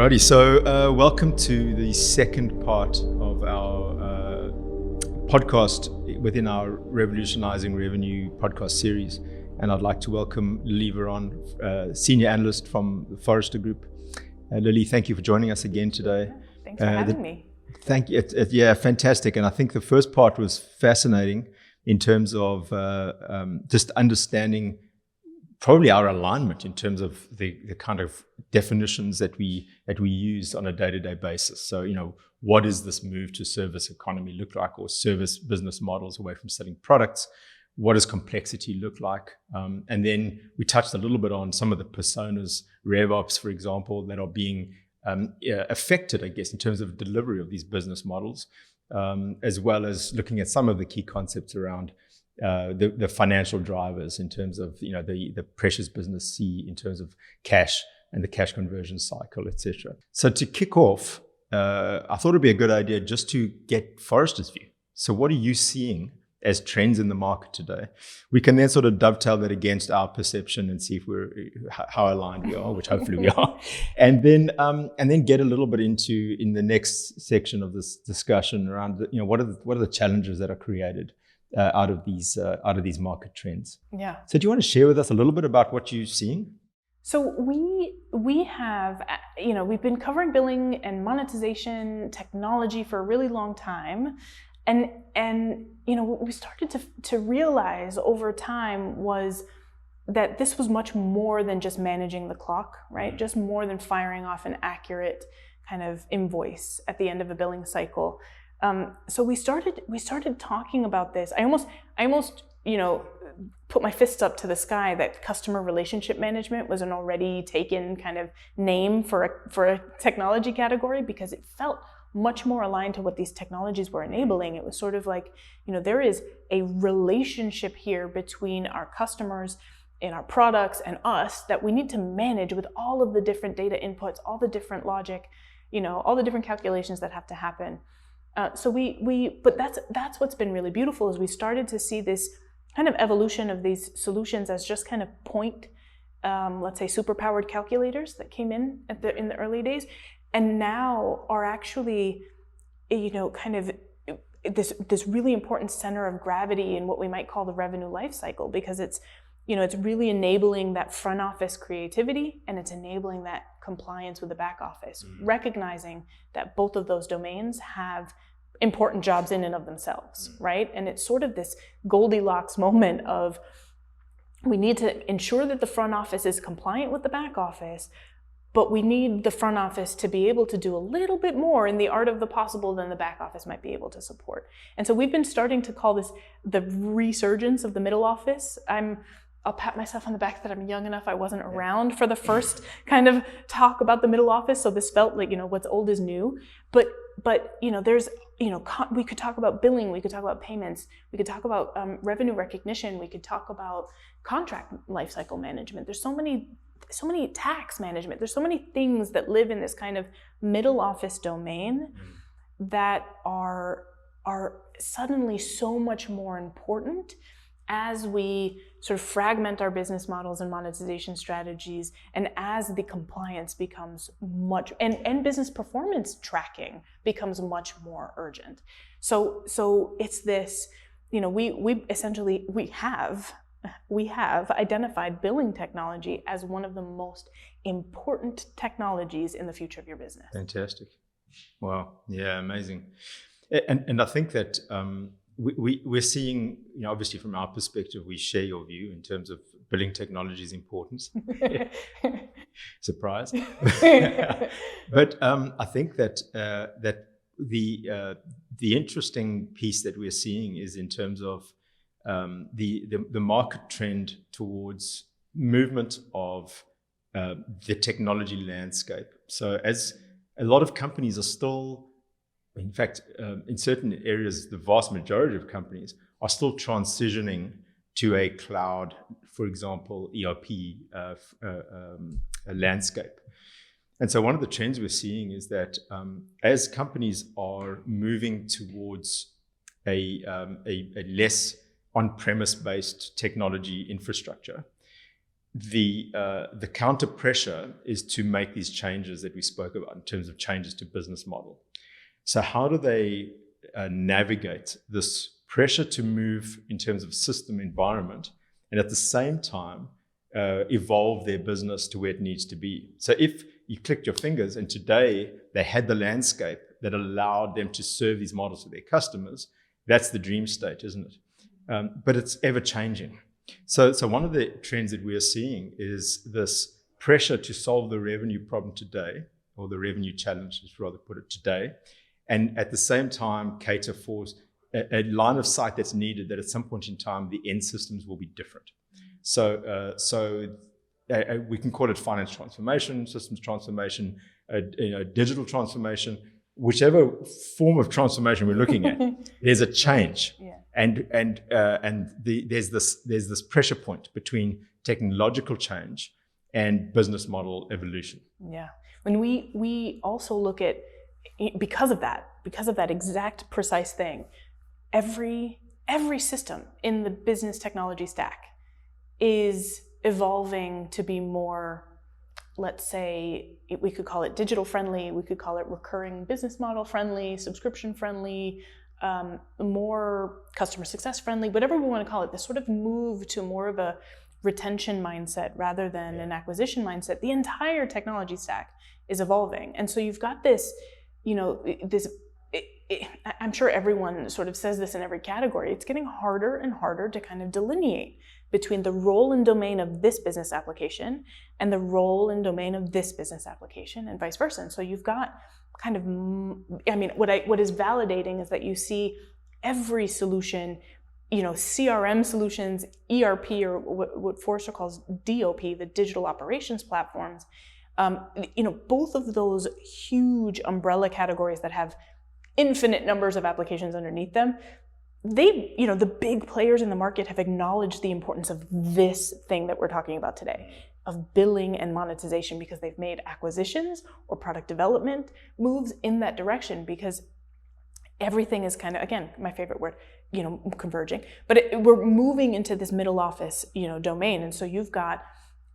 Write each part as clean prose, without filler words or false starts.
Alrighty, so welcome to the second part of our podcast within our Revolutionizing Revenue podcast series. And I'd like to welcome Lily Varon, Senior Analyst from the Forrester Group. Lily, thank you for joining us again today. Thanks for having me. Thank you. Yeah, fantastic. And I think the first part was fascinating in terms of just understanding probably our alignment in terms of the kind of definitions that we use on a day-to-day basis. So, what does this move to service economy look like, or service business models away from selling products? What does complexity look like? And then we touched a little bit on some of the personas, RevOps, for example, that are being affected, I guess, in terms of delivery of these business models, as well as looking at some of the key concepts around the financial drivers in terms of the precious business C in terms of cash and the cash conversion cycle, etc. So to kick off, I thought it'd be a good idea just to get Forrester's view. So what are you seeing as trends in the market today? We can then sort of dovetail that against our perception and see if how aligned we are, which hopefully we are, and then get a little bit into in the next section of this discussion around what are the challenges that are created out of these market trends. Yeah. So do you want to share with us a little bit about what you're seeing? So we have, we've been covering billing and monetization technology for a really long time. And what we started to realize over time was that this was much more than just managing the clock, right? Just more than firing off an accurate kind of invoice at the end of a billing cycle. So we started talking about this. I almost put my fists up to the sky that customer relationship management was an already taken kind of name for a technology category, because it felt much more aligned to what these technologies were enabling. It was sort of like, there is a relationship here between our customers and our products and us that we need to manage with all of the different data inputs, all the different logic, all the different calculations that have to happen. But that's what's been really beautiful, is we started to see this kind of evolution of these solutions as just kind of point, let's say, superpowered calculators that came in the early days, and now are actually, kind of this really important center of gravity in what we might call the revenue life cycle, because it's really enabling that front office creativity, and it's enabling that compliance with the back office, recognizing that both of those domains have important jobs in and of themselves, right? And it's sort of this Goldilocks moment of, we need to ensure that the front office is compliant with the back office, but we need the front office to be able to do a little bit more in the art of the possible than the back office might be able to support. And so we've been starting to call this the resurgence of the middle office. I'll pat myself on the back that I'm young enough. I wasn't around for the first kind of talk about the middle office, so this felt like, what's old is new. But there's, we could talk about billing, we could talk about payments, we could talk about revenue recognition, we could talk about contract lifecycle management. There's so many tax management. There's so many things that live in this kind of middle office domain that are suddenly so much more important as we sort of fragment our business models and monetization strategies, and as the compliance becomes much, and business performance tracking becomes much more urgent. So it's this, we have identified billing technology as one of the most important technologies in the future of your business. Fantastic. Wow. Yeah, amazing. And I think that we're seeing, obviously from our perspective, we share your view in terms of billing technology's importance. Surprise. But I think that the interesting piece that we're seeing is in terms of the market trend towards movement of the technology landscape. So as a lot of companies are still, in fact, in certain areas, the vast majority of companies are still transitioning to a cloud, for example, ERP landscape. And so one of the trends we're seeing is that as companies are moving towards a less on-premise based technology infrastructure, the counter pressure is to make these changes that we spoke about in terms of changes to business model. So how do they navigate this pressure to move in terms of system environment, and at the same time evolve their business to where it needs to be? So if you clicked your fingers and today they had the landscape that allowed them to serve these models to their customers, that's the dream state, isn't it? But it's ever changing. So one of the trends that we are seeing is this pressure to solve the revenue problem today, or the revenue challenge, let's rather put it today, and at the same time cater for a line of sight that's needed that at some point in time the end systems will be different. So we can call it finance transformation, systems transformation, digital transformation, whichever form of transformation we're looking at. There's a change, and there's this pressure point between technological change and business model evolution. Yeah, when we also look at, because of that exact precise thing, every system in the business technology stack is evolving to be more, let's say, we could call it digital friendly, we could call it recurring business model friendly, subscription friendly, more customer success friendly, whatever we want to call it. This sort of move to more of a retention mindset rather than an acquisition mindset. The entire technology stack is evolving. And so you've got this, I'm sure everyone sort of says this in every category, it's getting harder and harder to kind of delineate between the role and domain of this business application and the role and domain of this business application, and vice versa. And so you've got kind of, what is validating is that you see every solution, CRM solutions, ERP, or what Forrester calls DOP, the digital operations platforms, both of those huge umbrella categories that have infinite numbers of applications underneath them, they, the big players in the market have acknowledged the importance of this thing that we're talking about today, of billing and monetization, because they've made acquisitions or product development moves in that direction, because everything is kind of, again, my favorite word, converging, but we're moving into this middle office, domain. And so you've got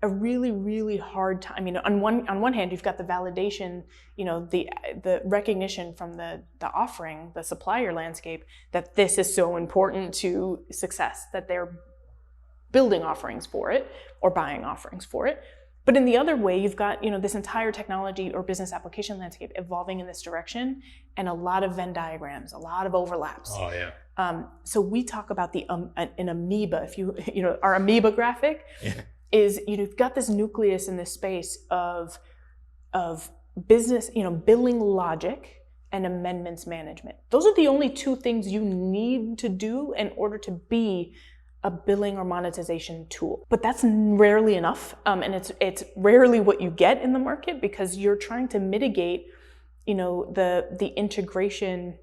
a really, really hard time. On one hand, you've got the validation, the recognition from the offering, the supplier landscape, that this is so important to success, that they're building offerings for it or buying offerings for it. But in the other way, you've got, this entire technology or business application landscape evolving in this direction, and a lot of Venn diagrams, a lot of overlaps. Oh yeah. So we talk about an amoeba. If our amoeba graphic. Yeah. Is you've got this nucleus in this space of business, billing logic and amendments management. Those are the only two things you need to do in order to be a billing or monetization tool. But that's rarely enough, and it's rarely what you get in the market, because you're trying to mitigate, the integration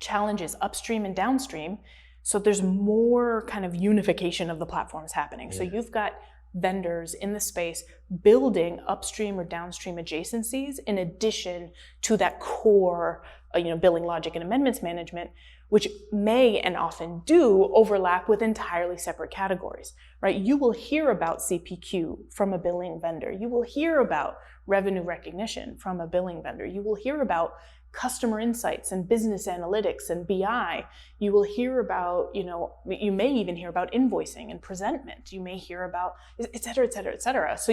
challenges upstream and downstream. So there's more kind of unification of the platforms happening. Yeah. So you've got vendors in the space building upstream or downstream adjacencies in addition to that core, billing logic and amendments management, which may and often do overlap with entirely separate categories, right? You will hear about CPQ from a billing vendor. You will hear about revenue recognition from a billing vendor. You will hear about customer insights and business analytics and BI. You will hear about, you may even hear about invoicing and presentment. You may hear about, et cetera, et cetera, et cetera. So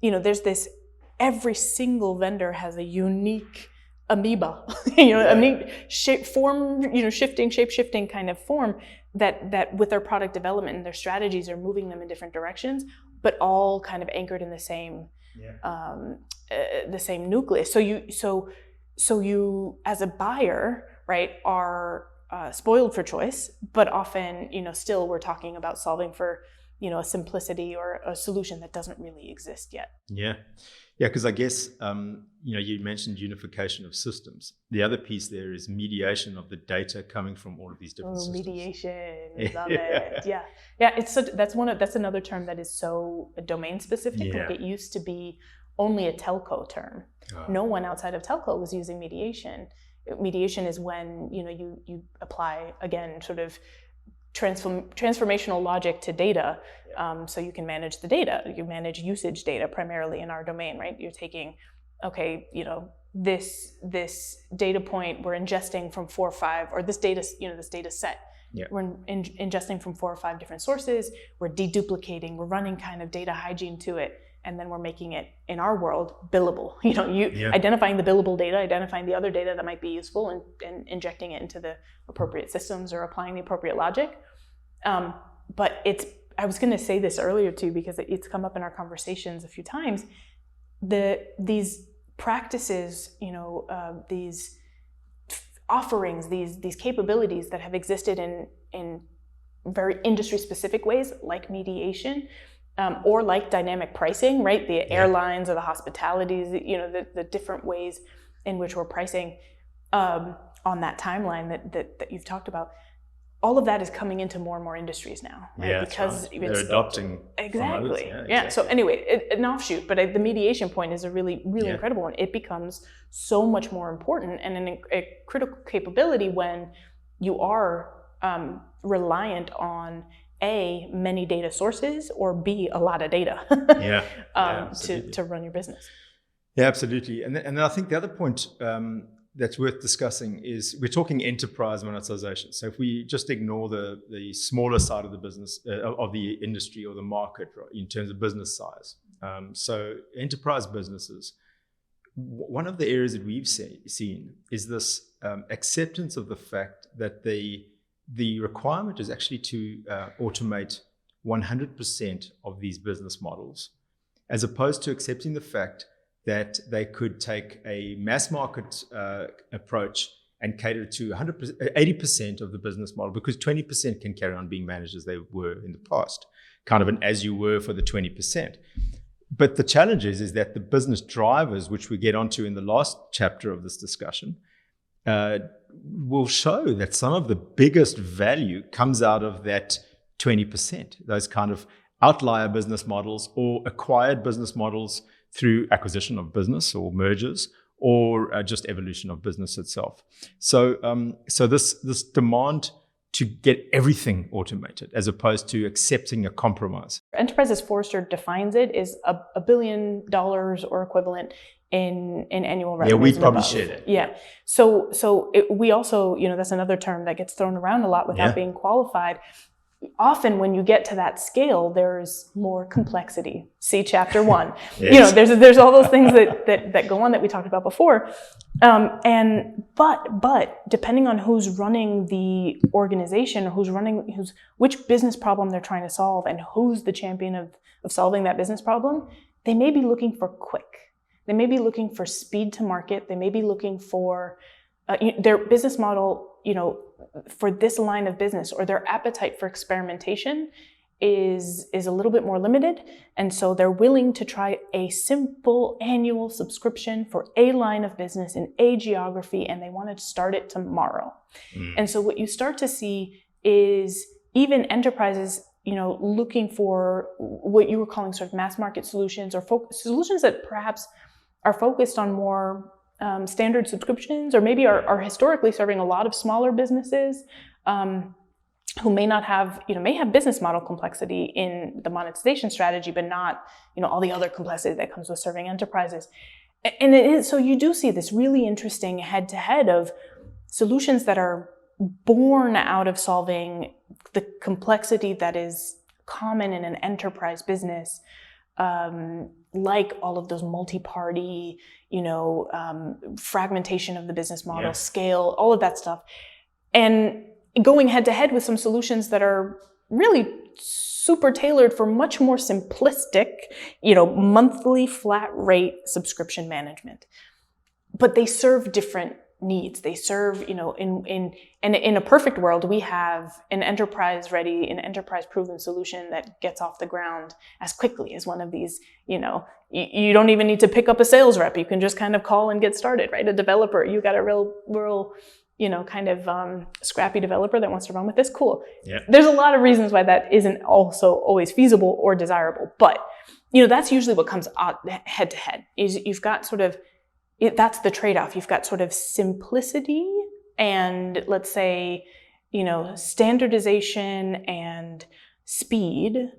there's this, every single vendor has a unique amoeba, a neat shape form, shape-shifting kind of form that with their product development and their strategies are moving them in different directions, but all kind of anchored in the same, the same nucleus. So you, as a buyer, right, are spoiled for choice, but often, still we're talking about solving for, a simplicity or a solution that doesn't really exist yet. Yeah, because I guess, you mentioned unification of systems. The other piece there is mediation of the data coming from all of these different systems. Mediation, love it. Yeah. That's another term that is so domain specific. Yeah. Like it used to be only a telco term. No one outside of telco was using mediation. Mediation is when you apply, again, sort of transformational logic to data. So you can manage the data. You manage usage data primarily in our domain, right? You're taking, okay, this data point we're ingesting from 4 or 5, or this data set. Yeah. We're ingesting from 4 or 5 different sources. We're deduplicating. We're running kind of data hygiene to it, and then we're making it, in our world, billable. Identifying the billable data, identifying the other data that might be useful, and injecting it into the appropriate systems or applying the appropriate logic. But I was going to say this earlier too, because it's come up in our conversations a few times. These practices, these offerings, these capabilities that have existed in very industry-specific ways, like mediation, or like dynamic pricing, right? The airlines or the hospitalities, the different ways in which we're pricing on that timeline that you've talked about. All of that is coming into more and more industries now, right? Yeah, because right. They're adopting. Exactly. Yeah, Yeah. So anyway, an offshoot, but the mediation point is a really, really incredible one. It becomes so much more important and a critical capability when you are reliant on A, many data sources, or B, a lot of data to run your business. Yeah, absolutely. And then I think the other point that's worth discussing is we're talking enterprise monetization. So if we just ignore the smaller side of the business, of the industry or the market, right, in terms of business size. So enterprise businesses, one of the areas that we've seen is this acceptance of the fact that the requirement is actually to automate 100% of these business models, as opposed to accepting the fact that they could take a mass market approach and cater to 80% of the business model, because 20% can carry on being managed as they were in the past, kind of an as you were for the 20%. But the challenge is that the business drivers, which we get onto in the last chapter of this discussion, will show that some of the biggest value comes out of that 20%, those kind of outlier business models or acquired business models through acquisition of business or mergers, or just evolution of business itself. So this demand to get everything automated as opposed to accepting a compromise. Enterprise, as Forrester defines it, is $1 billion or equivalent in annual revenue. Yeah, we'd probably share that. Yeah. So we also, that's another term that gets thrown around a lot without being qualified. Often when you get to that scale, there's more complexity. See chapter 1. Yes. There's all those things that go on that we talked about before. But depending on who's running the organization, or which business problem they're trying to solve, and who's the champion of solving that business problem, they may be looking for quick. They may be looking for speed to market. They may be looking for their business model, for this line of business, or their appetite for experimentation is a little bit more limited. And so they're willing to try a simple annual subscription for a line of business in a geography, and they want to start it tomorrow. And so what you start to see is even enterprises, looking for what you were calling sort of mass market solutions, or solutions that perhaps are focused on more standard subscriptions, or maybe are historically serving a lot of smaller businesses who may not have, may have business model complexity in the monetization strategy, but not, all the other complexity that comes with serving enterprises. And it is, so you do see this really interesting head-to-head of solutions that are born out of solving the complexity that is common in an enterprise business, like all of those multi-party, fragmentation of the business model, scale, all of that stuff, and going head to head with some solutions that are really super tailored for much more simplistic, monthly flat rate subscription management. But they serve different needs. They serve, in a perfect world, we have an enterprise proven solution that gets off the ground as quickly as one of these, you don't even need to pick up a sales rep. You can just kind of call and get started, right? A developer, you got a real, kind of scrappy developer that wants to run with this. Cool. Yeah. There's a lot of reasons why that isn't also always feasible or desirable, but, that's usually what comes out head to head is you've got sort of, that's the trade-off. You've got sort of simplicity and, let's say, standardization and speed,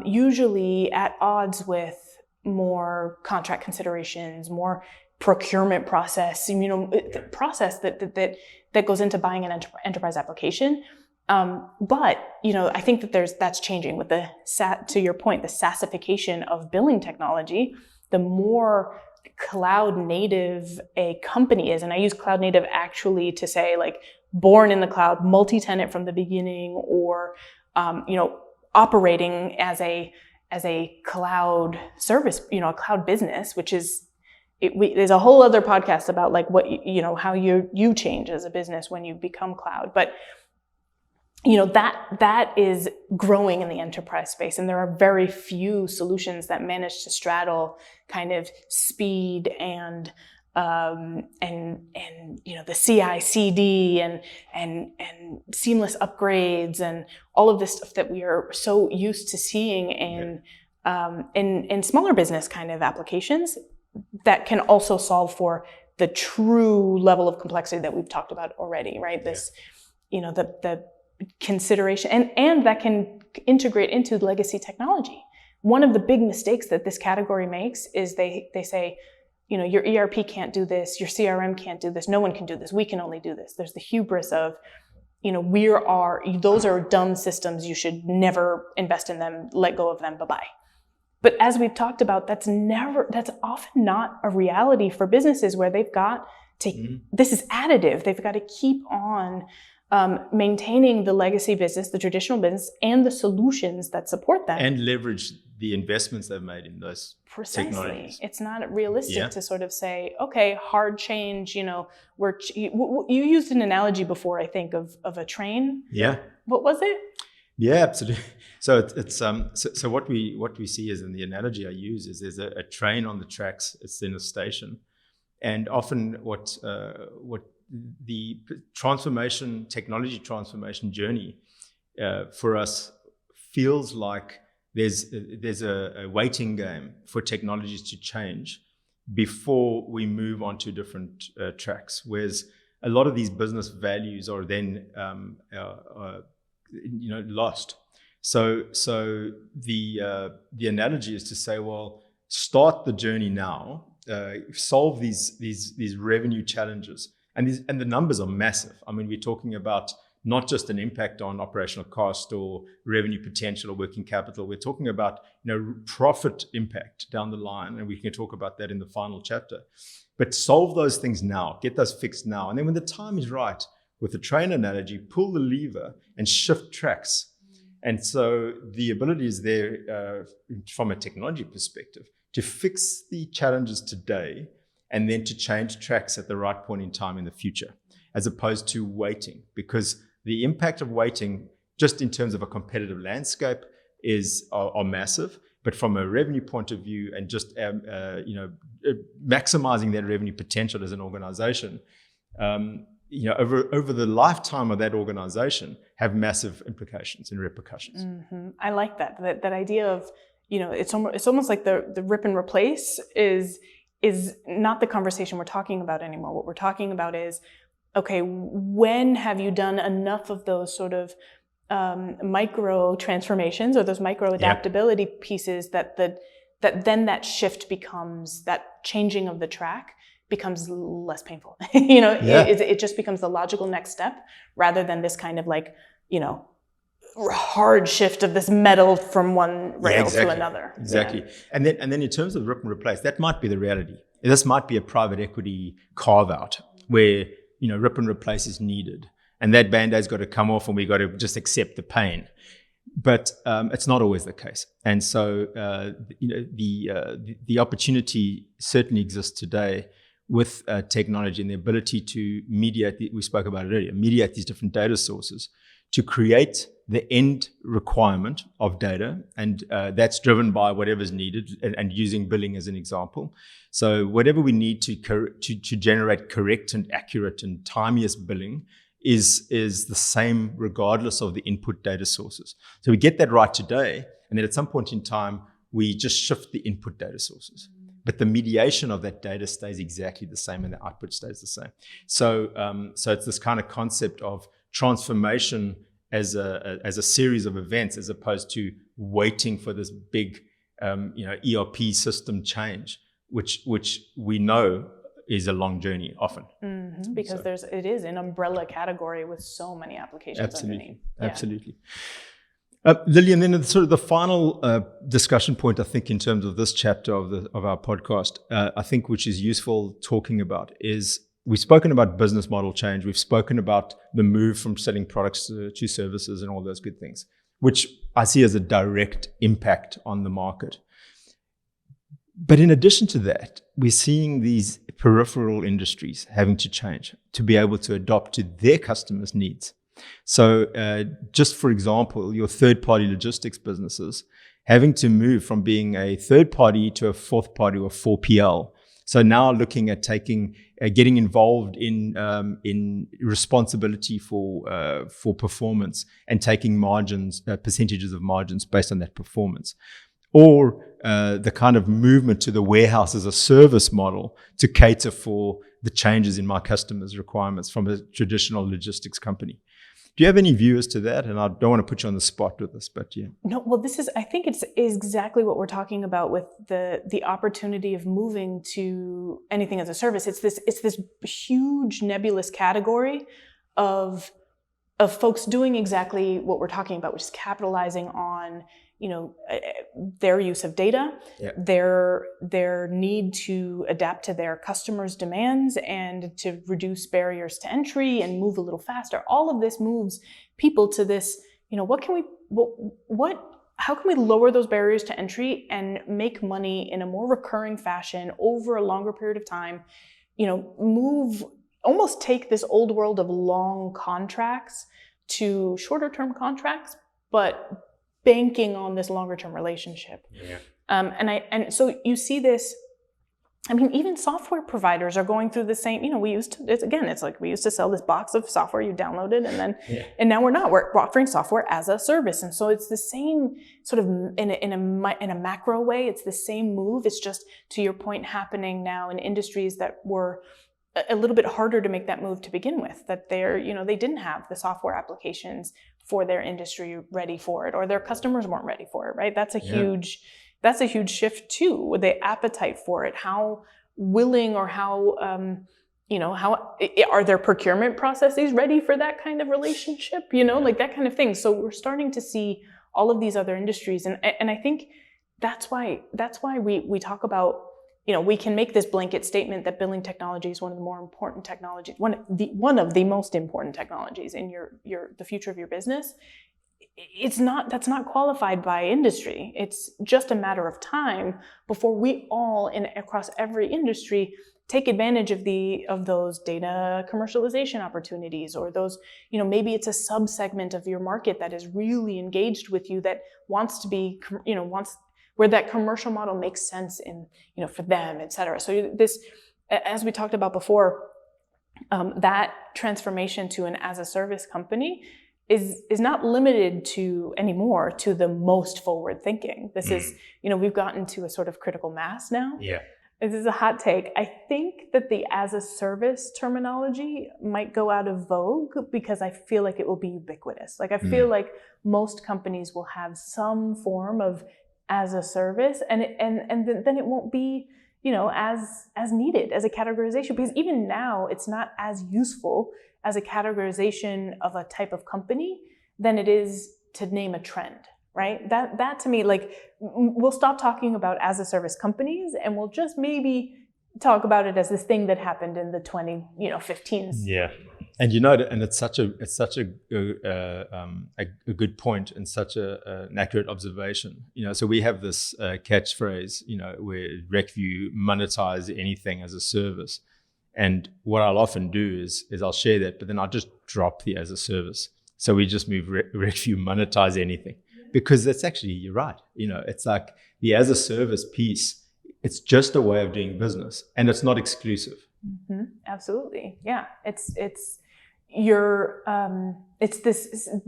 usually at odds with more contract considerations, more procurement process, the process that goes into buying an enterprise application. But I think that that's changing with to your point, the SaaSification of billing technology. The more cloud native a company is, and I use cloud native actually to say like born in the cloud, multi-tenant from the beginning, or operating as a cloud service, a cloud business, which is there's a whole other podcast about like what how you change as a business when you become cloud, but that is growing in the enterprise space, and there are very few solutions that manage to straddle kind of speed and the CI/CD and seamless upgrades and all of this stuff that we are so used to seeing in smaller business kind of applications that can also solve for the true level of complexity that we've talked about already, right? This, the consideration and that can integrate into legacy technology. One of the big mistakes that this category makes is they say, your ERP can't do this, your CRM can't do this, no one can do this, we can only do this. There's the hubris of, those are dumb systems, you should never invest in them, let go of them, bye-bye. But as we've talked about, that's often not a reality for businesses where they've got to, this is additive, they've got to keep on maintaining the legacy business, the traditional business, and the solutions that support them. And leverage the investments they've made in those technologies. It's not realistic to sort of say, okay, hard change, you used an analogy before, I think, of a train. Yeah. What was it? Yeah, absolutely. So so what we see is, in the analogy I use, is there's a train on the tracks, it's in a station. And often what the technology transformation journey for us feels like there's a waiting game for technologies to change before we move on to different tracks, whereas a lot of these business values are then lost. So the analogy is to say, well, start the journey now, solve these revenue challenges. And the numbers are massive. I mean, we're talking about not just an impact on operational cost or revenue potential or working capital. We're talking about profit impact down the line, and we can talk about that in the final chapter. But solve those things now, get those fixed now, and then when the time is right, with the train analogy, pull the lever and shift tracks. And so the ability is there from a technology perspective to fix the challenges today, and then to change tracks at the right point in time in the future, as opposed to waiting. Because the impact of waiting, just in terms of a competitive landscape, are massive. But from a revenue point of view, and just maximizing that revenue potential as an organization, over the lifetime of that organization, have massive implications and repercussions. Mm-hmm. I like that idea of, it's almost like the rip and replace is not the conversation we're talking about anymore. What we're talking about is, okay, when have you done enough of those sort of micro transformations or those micro adaptability pieces that then that shift becomes, that changing of the track becomes less painful. It just becomes the logical next step, rather than this kind of like, hard shift of this metal from one rail to another. Exactly. And then in terms of rip and replace, that might be the reality. This might be a private equity carve out where, rip and replace is needed, and that Band-Aid's got to come off and we got to just accept the pain. But it's not always the case. And so, the opportunity certainly exists today with technology and the ability to mediate, we spoke about it earlier, mediate these different data sources to create the end requirement of data. And that's driven by whatever's needed, and using billing as an example. So whatever we need to generate correct and accurate and timiest billing is the same regardless of the input data sources. So we get that right today, and then at some point in time, we just shift the input data sources. But the mediation of that data stays exactly the same, and the output stays the same. So it's this kind of concept of transformation as a series of events, as opposed to waiting for this big ERP system change, which we know is a long journey often. Mm-hmm. Because it is an umbrella category with so many applications underneath. Absolutely. Lillian, then sort of the final discussion point, I think, in terms of this chapter of our podcast, I think, which is useful talking about, is we've spoken about business model change. We've spoken about the move from selling products to services and all those good things, which I see as a direct impact on the market. But in addition to that, we're seeing these peripheral industries having to change to be able to adopt to their customers' needs. So just for example, your third-party logistics businesses having to move from being a third party to a fourth party or 4PL. So now looking at getting involved in responsibility for performance and taking margins, percentages of margins based on that performance. Or the kind of movement to the warehouse as a service model to cater for the changes in my customers' requirements from a traditional logistics company. Do you have any view as to that? And I don't want to put you on the spot with this, but yeah. No, well, I think it's exactly what we're talking about with the opportunity of moving to anything as a service. It's this huge nebulous category of folks doing exactly what we're talking about, which is capitalizing on their use of data, their need to adapt to their customers' demands and to reduce barriers to entry and move a little faster. All of this moves people to this, how can we lower those barriers to entry and make money in a more recurring fashion over a longer period of time, almost take this old world of long contracts to shorter term contracts, but banking on this longer term relationship. Yeah. And so you see this, even software providers are going through the same, it's like we used to sell this box of software you downloaded and now we're offering software as a service. And so it's the same sort of in a macro way, it's the same move. It's just, to your point, happening now in industries that were a little bit harder to make that move to begin with, that they didn't have the software applications for their industry ready for it, or their customers weren't ready for it, right? That's a huge shift too, the appetite for it, how willing or how are their procurement processes ready for that kind of relationship, like that kind of thing. So we're starting to see all of these other industries. And I think that's why we talk about, we can make this blanket statement that billing technology is one of the more important technologies, one of the most important technologies in the future of your business. That's not qualified by industry. It's just a matter of time before we all across every industry take advantage of those data commercialization opportunities, or those, maybe it's a subsegment of your market that is really engaged with you, that wants to be, where that commercial model makes sense for them, et cetera. So this, as we talked about before, that transformation to an as a service company is not limited anymore to the most forward thinking. This is, we've gotten to a sort of critical mass now. Yeah. This is a hot take. I think that the as a service terminology might go out of vogue because I feel like it will be ubiquitous. Like I feel like most companies will have some form of as a service, and then it won't be, as needed as a categorization, because even now it's not as useful as a categorization of a type of company than it is to name a trend, right? That to me, like, we'll stop talking about as a service companies and we'll just maybe talk about it as this thing that happened in the 2015s. Yeah. And and it's such a good point and such an accurate observation. So we have this catchphrase, where RecVue monetize anything as a service. And what I'll often do is I'll share that, but then I'll just drop the as a service. So we just move RecVue monetize anything, because that's actually, you're right. It's like the as a service piece. It's just a way of doing business, and it's not exclusive. Mm-hmm. Absolutely, yeah. It's this,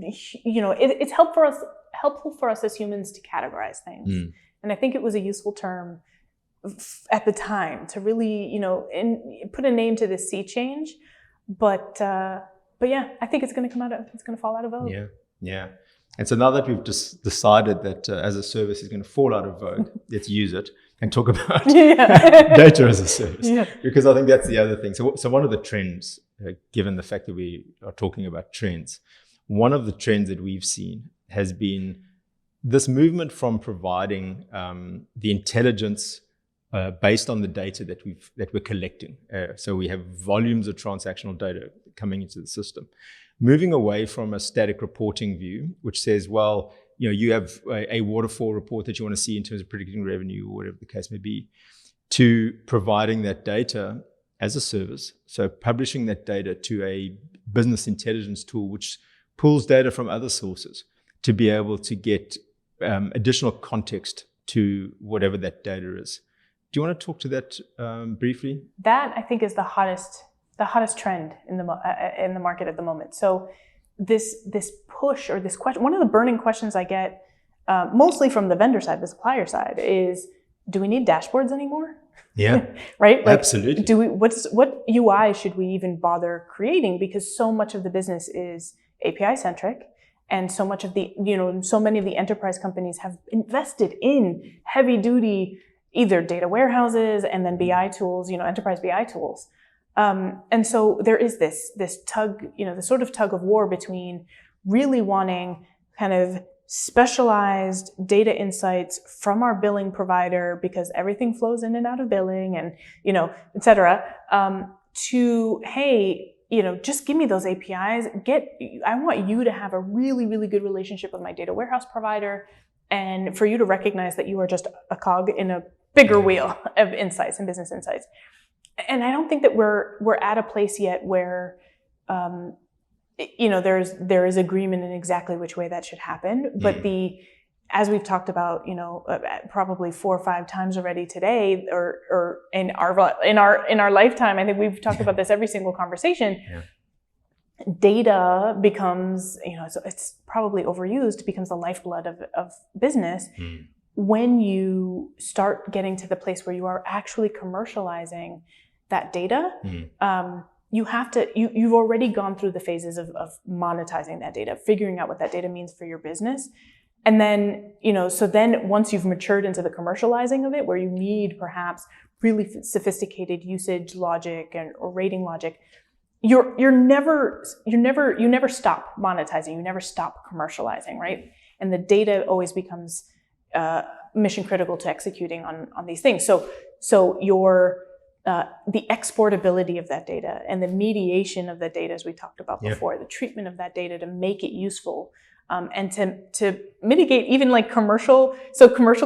it's helpful for us as humans to categorize things, and I think it was a useful term at the time to really, put a name to this sea change, but yeah, I think it's going to fall out of vogue. Yeah. And so now that we've just decided that as a service is going to fall out of vogue, let's use it and talk about data as a service. Yeah. Because I think that's the other thing. So one of the trends, given the fact that we are talking about trends, one of the trends that we've seen has been this movement from providing the intelligence based on the data that we're collecting. So we have volumes of transactional data coming into the system, moving away from a static reporting view, which says, well, you have a waterfall report that you want to see in terms of predicting revenue or whatever the case may be, to providing that data as a service. So publishing that data to a business intelligence tool, which pulls data from other sources to be able to get additional context to whatever that data is. Do you want to talk to that briefly? That, I think, is the hottest trend in the market at the moment. So this push or this question, one of the burning questions I get mostly from the vendor side, the supplier side, is, do we need dashboards anymore? Yeah. Right? Absolutely. What UI should we even bother creating? Because so much of the business is API centric. And so much of so many of the enterprise companies have invested in heavy duty, either data warehouses and then BI tools, enterprise BI tools. And so there is this tug, the sort of tug of war between really wanting kind of specialized data insights from our billing provider, because everything flows in and out of billing and, et cetera, to, hey, just give me those APIs. I want you to have a really, really good relationship with my data warehouse provider, and for you to recognize that you are just a cog in a bigger wheel of insights and business insights. And I don't think that we're at a place yet where, there is agreement in exactly which way that should happen. But as we've talked about, probably 4 or 5 times already today, or in our lifetime, I think we've talked about this every single conversation. Yeah. Data becomes, it's probably overused, becomes the lifeblood of business. When you start getting to the place where you are actually commercializing that data, you've already gone through the phases of monetizing that data, figuring out what that data means for your business. And then, so then once you've matured into the commercializing of it, where you need perhaps really sophisticated usage logic or rating logic, you never stop monetizing, you never stop commercializing, right? And the data always becomes mission critical to executing on these things. So the exportability of that data and the mediation of that data, as we talked about before, the treatment of that data to make it useful, and to mitigate even like commercial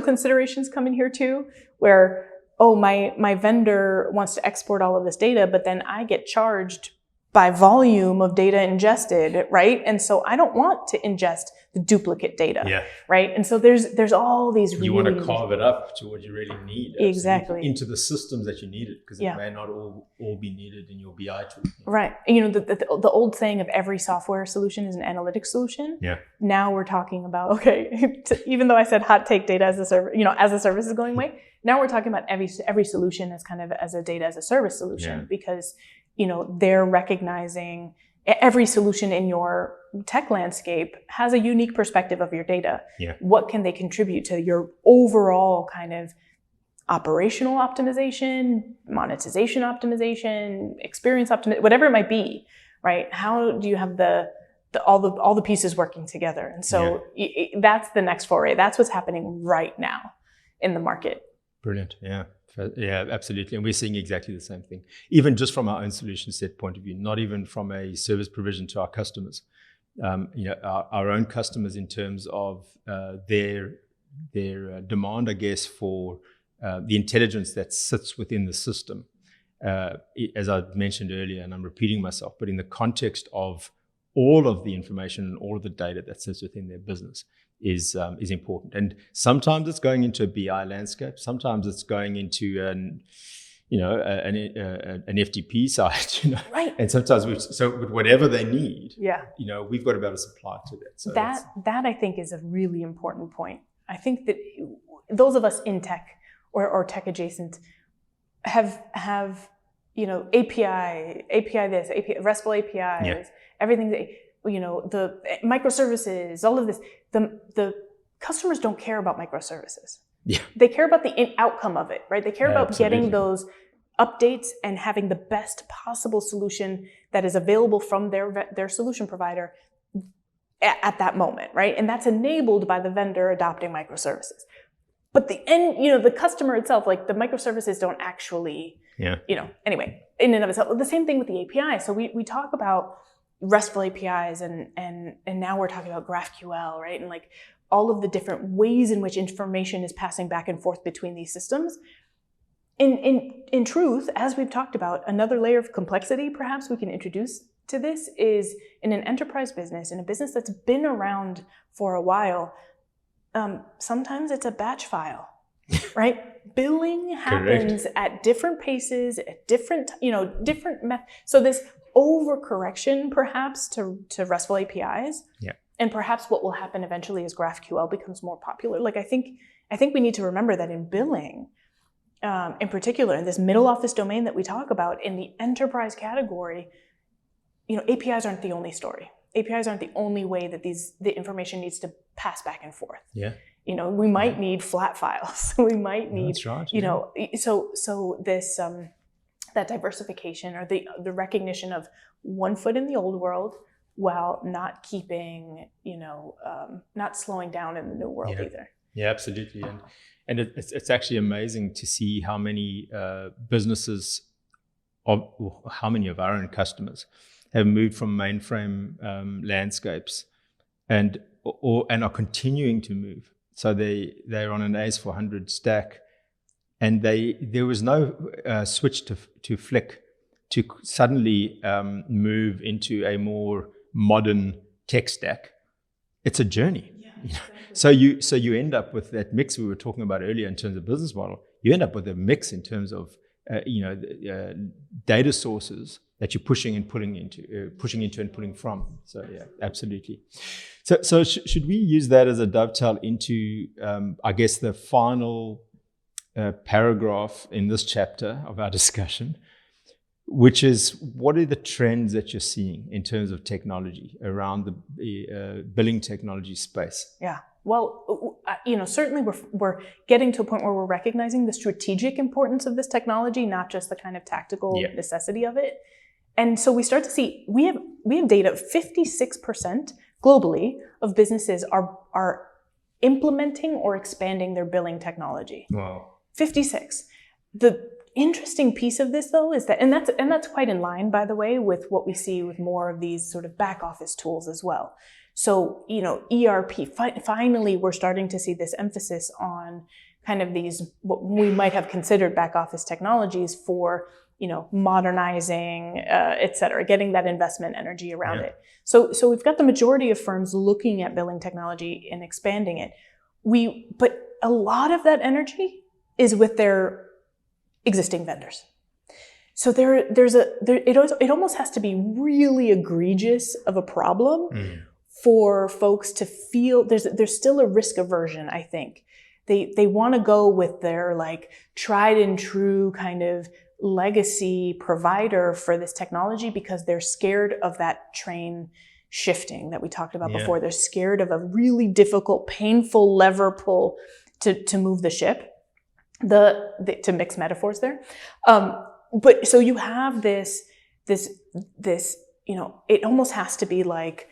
considerations come in here too, where, my vendor wants to export all of this data, but then I get charged by volume of data ingested, right? And so I don't want to ingest the duplicate data, right? And so there's all these you want to carve it up to what you really need, exactly, into the systems that you need it, because it may not all be needed in your BI tool. Right. The old saying of every software solution is an analytics solution. Yeah. Now we're talking about, even though I said hot take data as a service, as a service is going away, now we're talking about every solution as kind of as a data as a service solution, because they're recognizing every solution in your tech landscape has a unique perspective of your data. Yeah. What can they contribute to your overall kind of operational optimization, monetization optimization, experience optimization, whatever it might be, right? How do you have all the pieces working together? And so that's the next foray. That's what's happening right now in the market. Brilliant. Yeah, absolutely. And we're seeing exactly the same thing, even just from our own solution set point of view, not even from a service provision to our customers. Our own customers, in terms of their demand, I guess, for the intelligence that sits within the system. As I mentioned earlier, and I'm repeating myself, but in the context of all of the information and all of the data that sits within their business is important. And sometimes it's going into a BI landscape. Sometimes it's going into an FTP site, Right. And sometimes with whatever they need, we've got to be able to supply to that. So that I think is a really important point. I think that those of us in tech or tech adjacent have API this, API, RESTful APIs, everything, the microservices, all of this. The customers don't care about microservices. Yeah. They care about the outcome of it, right? They care about Absolutely. getting those updates and having the best possible solution that is available from their solution provider at that moment, right? And that's enabled by the vendor adopting microservices. But the customer itself, like the microservices don't actually, anyway, in and of itself. The same thing with the API. So we talk about RESTful APIs and now we're talking about GraphQL, right? And like all of the different ways in which information is passing back and forth between these systems. In truth, as we've talked about, another layer of complexity perhaps we can introduce to this is in an enterprise business, in a business that's been around for a while, sometimes it's a batch file, right? Billing happens at different paces, at different so this overcorrection perhaps to RESTful APIs. Yeah. And perhaps what will happen eventually is GraphQL becomes more popular. Like I think we need to remember that in billing, in particular, in this middle office domain that we talk about, in the enterprise category, APIs aren't the only story. APIs aren't the only way that the information needs to pass back and forth. Yeah. We might need flat files. We might need, that's right, so this that diversification or the recognition of one foot in the old world while not keeping, not slowing down in the new world either. Yeah, absolutely. And it's actually amazing to see how many businesses, or how many of our own customers have moved from mainframe landscapes and are continuing to move. So they're on an AS400 stack, and there was no switch to Flick to suddenly move into a more modern tech stack. It's a journey. Yeah, exactly. So you end up with that mix we were talking about earlier in terms of business model. You end up with a mix in terms of data sources that you're pushing into and pulling from. So yeah, absolutely. So should we use that as a dovetail into, I guess, the final paragraph in this chapter of our discussion, which is what are the trends that you're seeing in terms of technology around the billing technology space? Yeah. Well, certainly we're getting to a point where we're recognizing the strategic importance of this technology, not just the kind of tactical necessity of it. And so we start to see, we have data, 56% globally of businesses are implementing or expanding their billing technology. Wow. 56. The interesting piece of this, though, is that, and that's quite in line, by the way, with what we see with more of these sort of back office tools as well. So, ERP, finally, we're starting to see this emphasis on kind of these, what we might have considered back office technologies for, modernizing, et cetera, getting that investment energy around it. So we've got the majority of firms looking at billing technology and expanding it. But a lot of that energy is with their existing vendors. So it almost has to be really egregious of a problem for folks to feel there's still a risk aversion, I think. They want to go with their like tried and true kind of legacy provider for this technology because they're scared of that train shifting that we talked about before. They're scared of a really difficult, painful lever pull to move the ship. To mix metaphors there. But so you have this, it almost has to be like,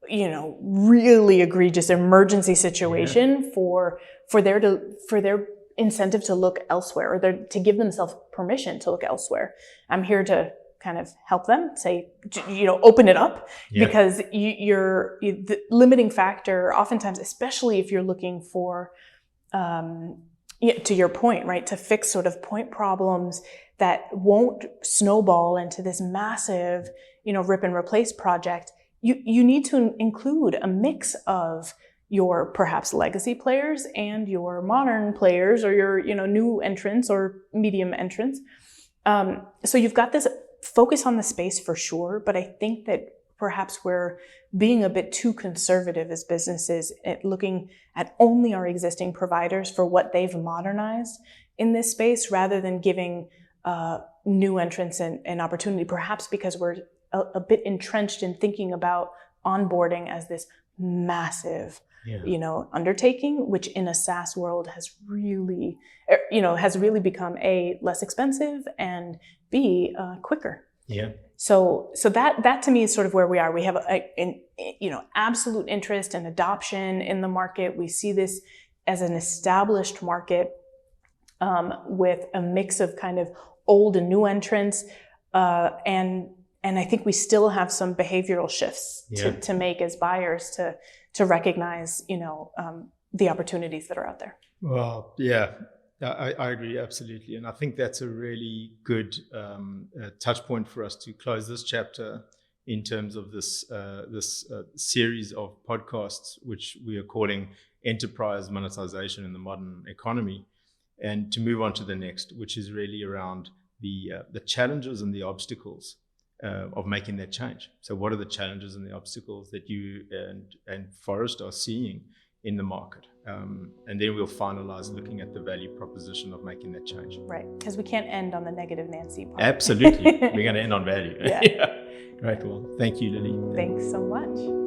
really egregious emergency situation for their incentive to look elsewhere, or to give themselves permission to look elsewhere. I'm here to kind of help them say, open it up because the limiting factor oftentimes, especially if you're looking for, to your point, right, to fix sort of point problems that won't snowball into this massive, rip and replace project, you need to include a mix of your perhaps legacy players and your modern players or your, new entrants or medium entrants. So you've got this focus on the space for sure, but I think that perhaps we're being a bit too conservative as businesses at looking at only our existing providers for what they've modernized in this space rather than giving new entrants and opportunity, perhaps because we're a bit entrenched in thinking about onboarding as this massive, undertaking, which in a SaaS world has really become A, less expensive, and B, quicker. Yeah. So that to me is sort of where we are. We have absolute interest and adoption in the market. We see this as an established market with a mix of kind of old and new entrants, and I think we still have some behavioral shifts to make as buyers to recognize the opportunities that are out there. Well, yeah. I agree, absolutely. And I think that's a really good touch point for us to close this chapter in terms of this series of podcasts, which we are calling Enterprise Monetization in the Modern Economy, and to move on to the next, which is really around the challenges and the obstacles of making that change. So what are the challenges and the obstacles that you and Forrest are seeing in the market? And then we'll finalize looking at the value proposition of making that change. Right, because we can't end on the negative Nancy part. Absolutely. We're going to end on value. Yeah. Great. Well, thank you, Lily. Thanks so much.